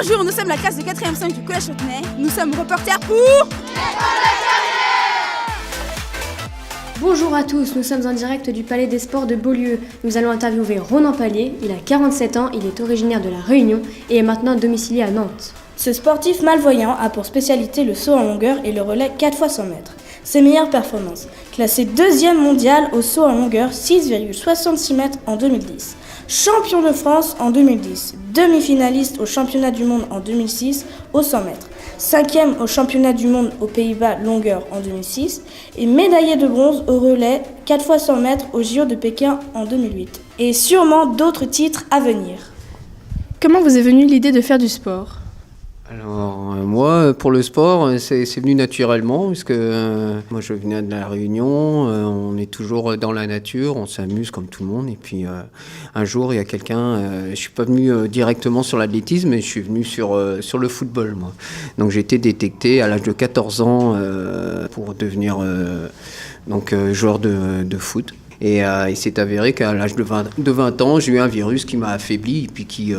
Bonjour, nous sommes la classe de 4e 5 du collège Châtenay. Nous sommes reporters pour... Bonjour à tous, nous sommes en direct du Palais des Sports de Beaulieu. Nous allons interviewer Ronan Pallier, il a 47 ans, il est originaire de La Réunion et est maintenant domicilié à Nantes. Ce sportif malvoyant a pour spécialité le saut en longueur et le relais 4 x 100 mètres. Ses meilleures performances, classé 2e mondial au saut en longueur 6,66 mètres en 2010. Champion de France en 2010, demi-finaliste au championnat du monde en 2006 au 100 mètres, 5e au championnat du monde aux Pays-Bas longueur en 2006 et médaillé de bronze au relais 4 x 100 mètres au JO de Pékin en 2008. Et sûrement d'autres titres à venir. Comment vous est venue l'idée de faire du sport ? Alors moi, pour le sport, c'est venu naturellement, puisque moi je venais de La Réunion, on est toujours dans la nature, on s'amuse comme tout le monde, et puis un jour il y a quelqu'un, je suis pas venu directement sur l'athlétisme, mais je suis venu sur le football, moi. Donc j'ai été détecté à l'âge de 14 ans pour devenir joueur de foot. Et il s'est avéré qu'à l'âge de 20 ans, j'ai eu un virus qui m'a affaibli, et puis qui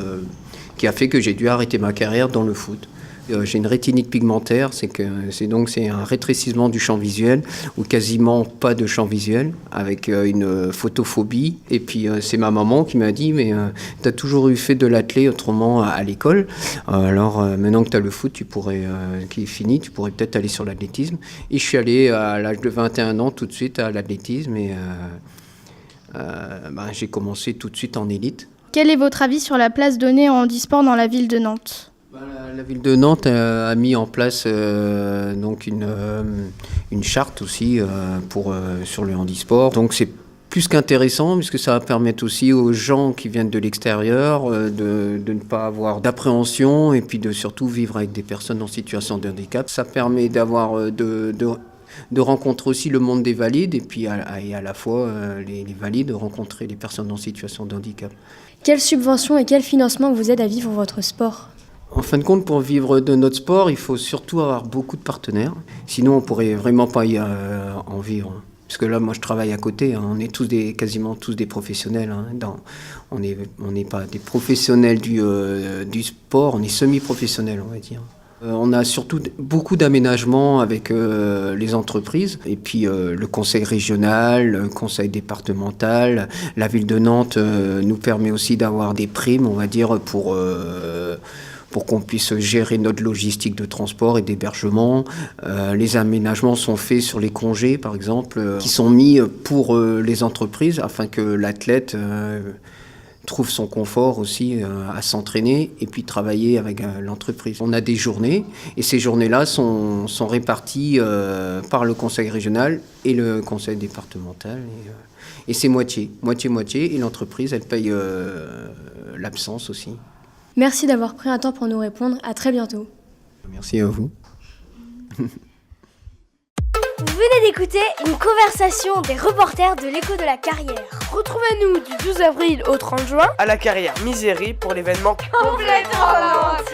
a fait que j'ai dû arrêter ma carrière dans le foot. J'ai une rétinite pigmentaire, c'est un rétrécissement du champ visuel, ou quasiment pas de champ visuel, avec une photophobie. Et puis c'est ma maman qui m'a dit, mais t'as toujours fait de l'athlé autrement à l'école, alors maintenant que t'as le foot qui est fini, tu pourrais peut-être aller sur l'athlétisme. Et je suis allé à l'âge de 21 ans tout de suite à l'athlétisme, et j'ai commencé tout de suite en élite. Quel est votre avis sur la place donnée au handisport dans la ville de Nantes ? La ville de Nantes a mis en place une charte aussi sur le handisport. Donc c'est plus qu'intéressant, puisque ça va permettre aussi aux gens qui viennent de l'extérieur de ne pas avoir d'appréhension, et puis de surtout vivre avec des personnes en situation de handicap. Ça permet d'avoir de rencontrer aussi le monde des valides, et puis à la fois les valides rencontrer les personnes en situation de handicap. Quelles subventions et quel financement vous aident à vivre votre sport ? En fin de compte, pour vivre de notre sport, il faut surtout avoir beaucoup de partenaires. Sinon, on ne pourrait vraiment pas en vivre. Parce que là, moi, je travaille à côté. On est quasiment tous des professionnels. On n'est pas des professionnels du sport, on est semi-professionnels, on va dire. On a surtout beaucoup d'aménagements avec les entreprises, et puis le conseil régional, le conseil départemental. La ville de Nantes nous permet aussi d'avoir des primes, on va dire, pour qu'on puisse gérer notre logistique de transport et d'hébergement. Les aménagements sont faits sur les congés, par exemple, qui sont mis pour les entreprises, afin que l'athlète trouve son confort aussi à s'entraîner et puis travailler avec l'entreprise. On a des journées, et ces journées-là sont réparties par le conseil régional et le conseil départemental. Et c'est moitié, et l'entreprise, elle paye l'absence aussi. Merci d'avoir pris un temps pour nous répondre. À très bientôt. Merci à vous. Vous venez d'écouter une conversation des reporters de l'Écho de la Carrière. Retrouvez-nous du 12 avril au 30 juin à la Carrière Misérie pour l'événement Complètement Nantes.